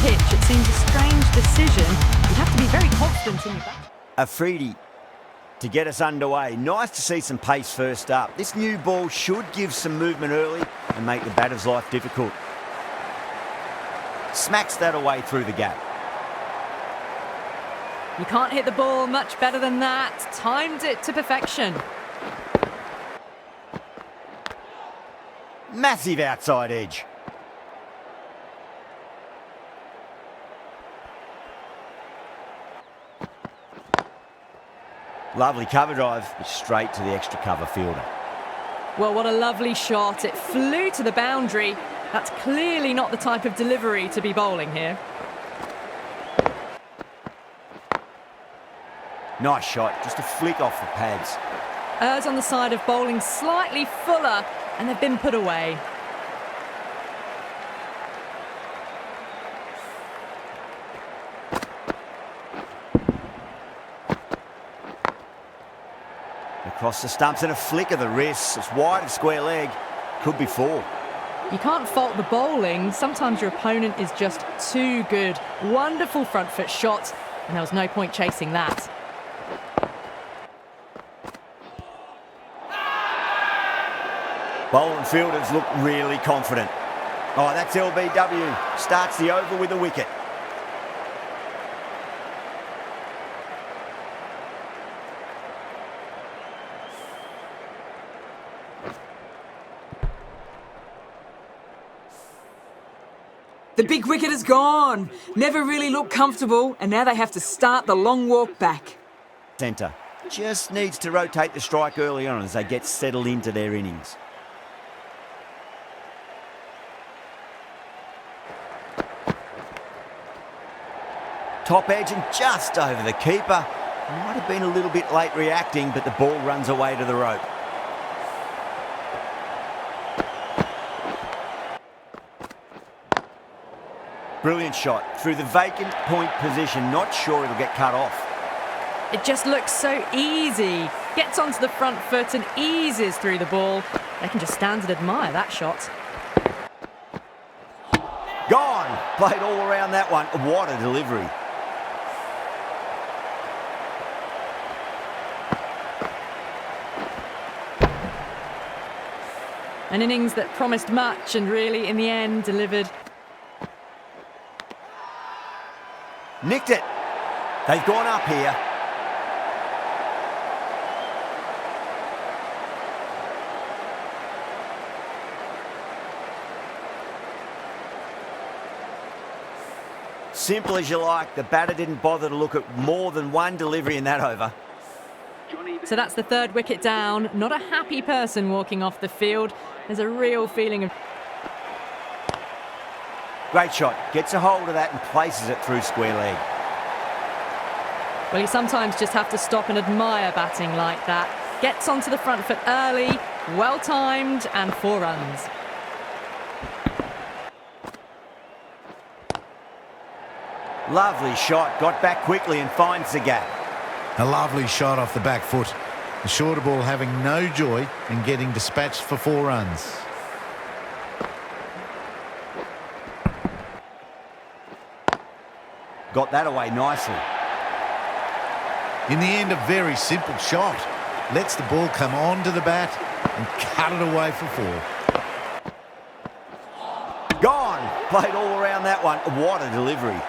pitch, it seems a strange decision. You'd have to be very confident in your bat. A freebie to get us underway. Nice to see some pace first up. This new ball should give some movement early and make the batter's life difficult. Smacks that away through the gap. You can't hit the ball much better than that. Timed it to perfection. Massive outside edge. Lovely cover drive, straight to the extra cover fielder. Well, what a lovely shot. It flew to the boundary. That's clearly not the type of delivery to be bowling here. Nice shot, just a flick off the pads. Errs on the side of bowling slightly fuller, and they've been put away. Across the stumps and a flick of the wrists. It's wide of square leg. Could be four. You can't fault the bowling. Sometimes your opponent is just too good. Wonderful front foot shot, and there was no point chasing that. Bowling fielders look really confident. Oh, that's LBW. Starts the over with a wicket. The big wicket is gone. Never really looked comfortable, and now they have to start the long walk back. Centre. Just needs to rotate the strike early on as they get settled into their innings. Top edge and just over the keeper. Might have been a little bit late reacting, but the ball runs away to the rope. Brilliant shot through the vacant point position. Not sure it'll get cut off. It just looks so easy. Gets onto the front foot and eases through the ball. They can just stand and admire that shot. Gone. Played all around that one. What a delivery. An innings that promised much and really, in the end, delivered. Nicked it. They've gone up here. Simple as you like. The batter didn't bother to look at more than one delivery in that over. So that's the third wicket down. Not a happy person walking off the field. There's a real feeling of... Great shot. Gets a hold of that and places it through square leg. Well, you sometimes just have to stop and admire batting like that. Gets onto the front foot early, well-timed, and 4 runs. Lovely shot. Got back quickly and finds the gap. A lovely shot off the back foot. The shorter ball having no joy in getting dispatched for 4 runs. Got that away nicely. In the end, a very simple shot. Lets the ball come onto the bat and cut it away for 4. Gone. Played all around that one. What a delivery.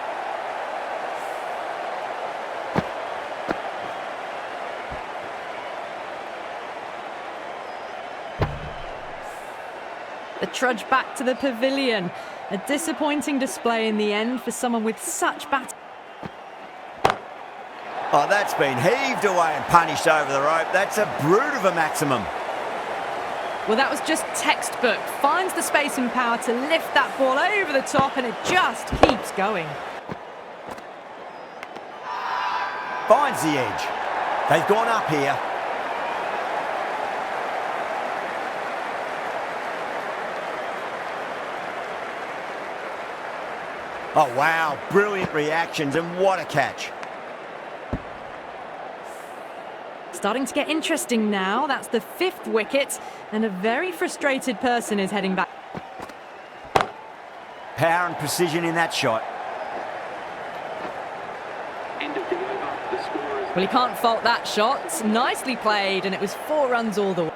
The trudge back to the pavilion. A disappointing display in the end for someone with such bat. Oh, that's been heaved away and punished over the rope. That's a brute of a maximum. Well, that was just textbook. Finds the space and power to lift that ball over the top, and it just keeps going. Finds the edge. They've gone up here. Oh, wow. Brilliant reactions, and what a catch. Starting to get interesting now. That's the 5th wicket, and a very frustrated person is heading back. Power and precision in that shot. Well, he can't fault that shot. Nicely played, and it was 4 runs all the way.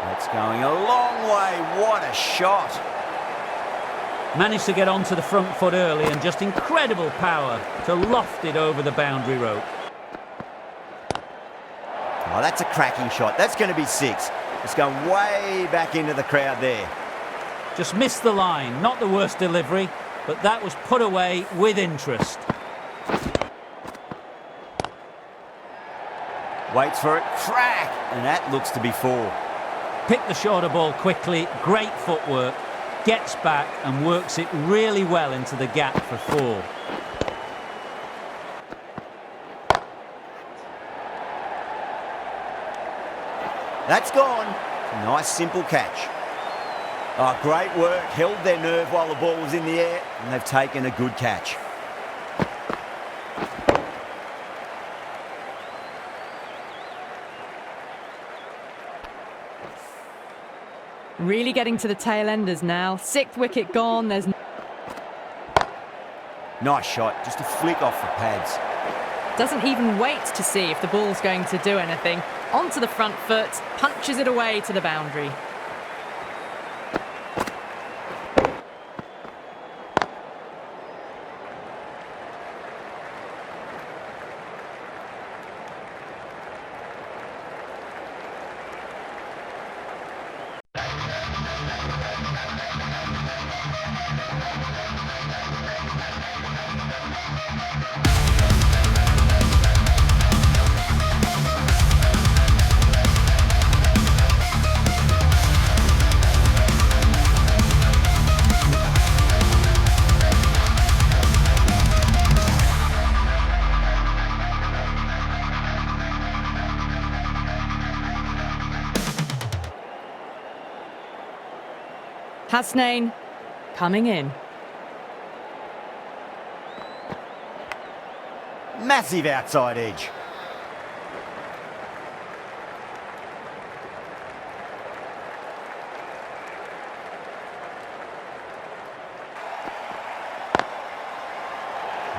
That's going a long way. What a shot. Managed to get onto the front foot early and just incredible power to loft it over the boundary rope. Oh, that's a cracking shot. That's going to be 6. It's going way back into the crowd there. Just missed the line. Not the worst delivery, but that was put away with interest. Waits for it. Crack! And that looks to be 4. Picked the shorter ball quickly. Great footwork. Gets back and works it really well into the gap for 4. That's gone. Nice, simple catch. Oh, great work. Held their nerve while the ball was in the air, and they've taken a good catch. Really getting to the tail enders now. 6th wicket gone. There's Nice shot. Just a flick off the pads. doesn't even wait to see if the ball's going to do anything. Onto the front foot, punches it away to the boundary. Hasnain coming in. Massive outside edge.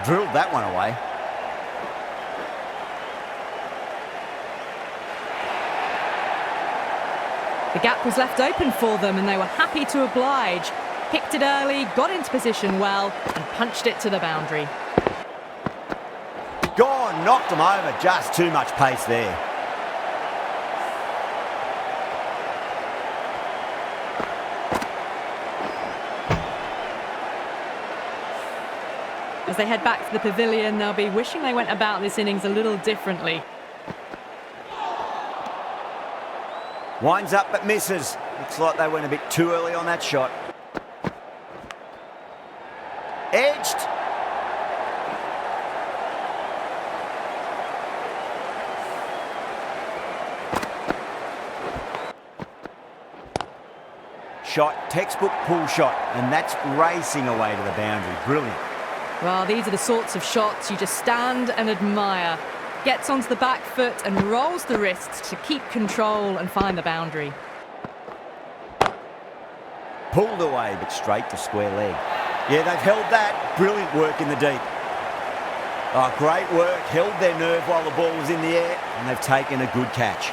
Drilled that one away. The gap was left open for them and they were happy to oblige. Picked it early, got into position well and punched it to the boundary. Gone, knocked them over. Just too much pace there. As they head back to the pavilion, they'll be wishing they went about this innings a little differently. Winds up but misses. Looks like they went a bit too early on that shot. Edged. Shot, textbook pull shot, and that's racing away to the boundary. Brilliant. Well, these are the sorts of shots you just stand and admire. Gets onto the back foot and rolls the wrists to keep control and find the boundary. Pulled away, but straight to square leg. Yeah, they've held that. Brilliant work in the deep. Oh, great work. Held their nerve while the ball was in the air, and they've taken a good catch.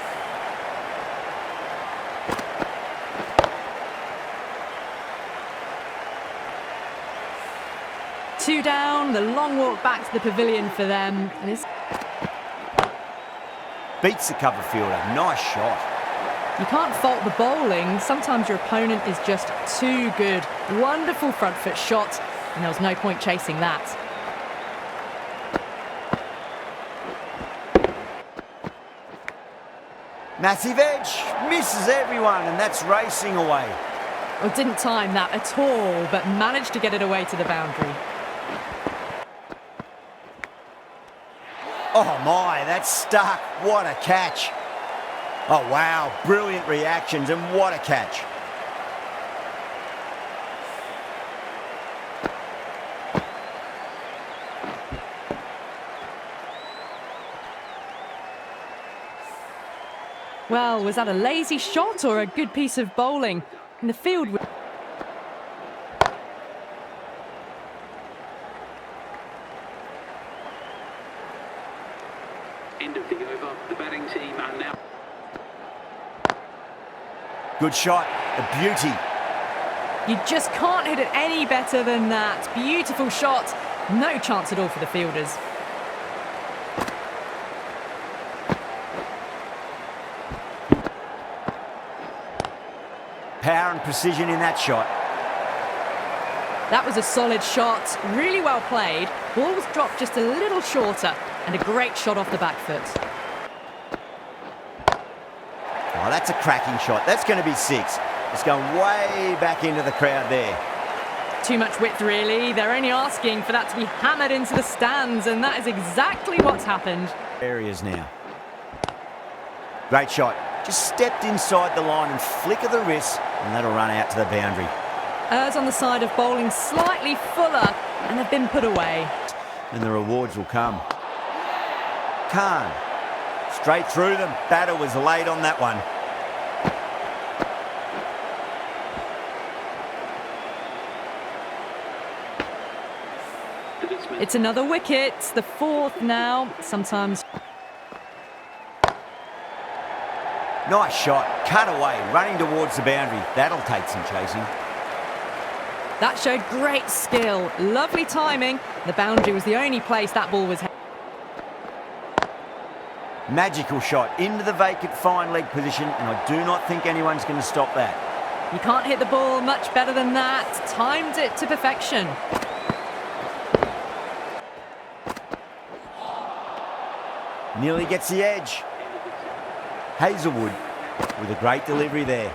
Two down, the long walk back to the pavilion for them. And it's... Beats the cover fielder. Nice shot. You can't fault the bowling. Sometimes your opponent is just too good. Wonderful front foot shot, and there was no point chasing that. Massive edge. Misses everyone, and that's racing away. Well, didn't time that at all, but managed to get it away to the boundary. Oh my, that's stuck. What a catch. Oh wow, brilliant reactions and what a catch. Well, was that a lazy shot or a good piece of bowling? In the field... End of the over. The batting team are now. Good shot, a beauty. You just can't hit it any better than that. Beautiful shot. No chance at all for the fielders. Power and precision in that shot. That was a solid shot, really well played. Ball was dropped just a little shorter, and a great shot off the back foot. Oh, that's a cracking shot. That's going to be 6. It's going way back into the crowd there. Too much width, really. They're only asking for that to be hammered into the stands, and that is exactly what's happened. Areas now. Great shot. Just stepped inside the line and flick of the wrist, and that'll run out to the boundary. Errs on the side of bowling slightly fuller, and they've been put away. And the rewards will come. Khan. Straight through them. Batter was late on that one. It's another wicket, the 4th now. Sometimes. Nice shot. Cut away. Running towards the boundary. That'll take some chasing. That showed great skill. Lovely timing. The boundary was the only place that ball was. Magical shot into the vacant fine leg position, and I do not think anyone's going to stop that. You can't hit the ball much better than that. Timed it to perfection. Nearly gets the edge. Hazelwood with a great delivery there.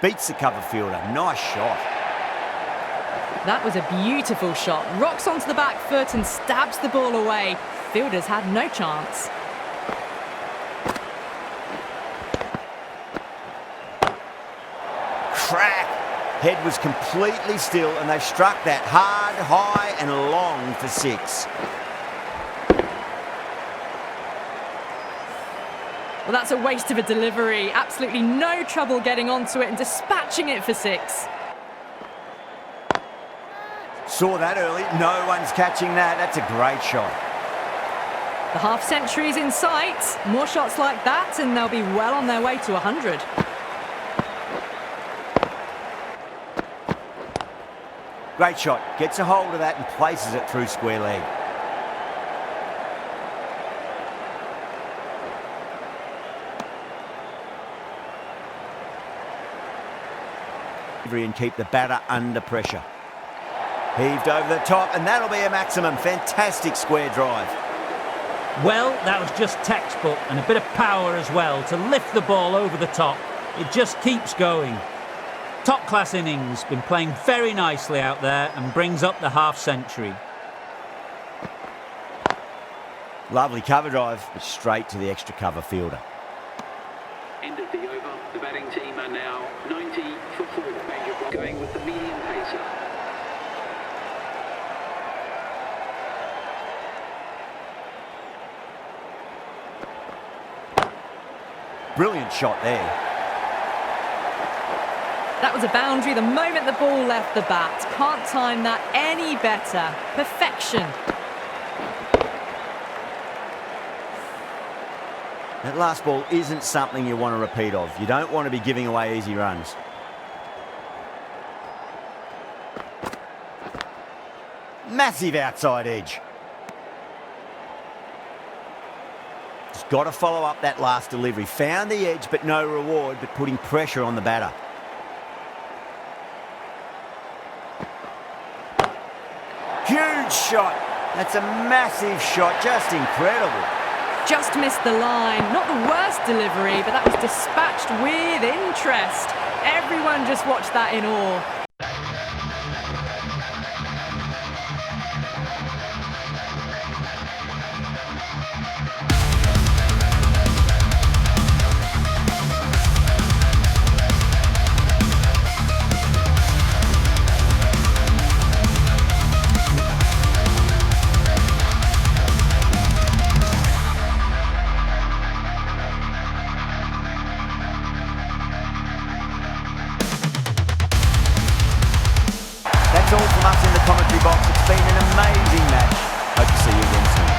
Beats the cover fielder. Nice shot. That was a beautiful shot. Rocks onto the back foot and stabs the ball away. Fielders had no chance. Crack. Head was completely still, and they struck that hard, high and long for 6. Well, that's a waste of a delivery. Absolutely no trouble getting onto it and dispatching it for 6. Saw that early. No one's catching that. That's a great shot. The half-century's in sight. More shots like that and they'll be well on their way to 100. Great shot. Gets a hold of that and places it through square leg. And keep the batter under pressure. Heaved over the top, and that'll be a maximum. Fantastic square drive. Well, that was just textbook, and a bit of power as well to lift the ball over the top. It just keeps going. Top class innings, been playing very nicely out there and brings up the half-century. Lovely cover drive, but straight to the extra cover fielder. End of the over. The batting team are now 90 for 4. Going with the medium pacer. Brilliant shot there. That was a boundary the moment the ball left the bat. Can't time that any better. Perfection. That last ball isn't something you want to repeat of. You don't want to be giving away easy runs. Massive outside edge. Just got to follow up that last delivery. Found the edge, but no reward, but putting pressure on the batter. Huge shot. That's a massive shot. Just incredible. Just missed the line. Not the worst delivery, but that was dispatched with interest. Everyone just watched that in awe. That's all from us in the commentary box. It's been an amazing match. Hope to see you again soon.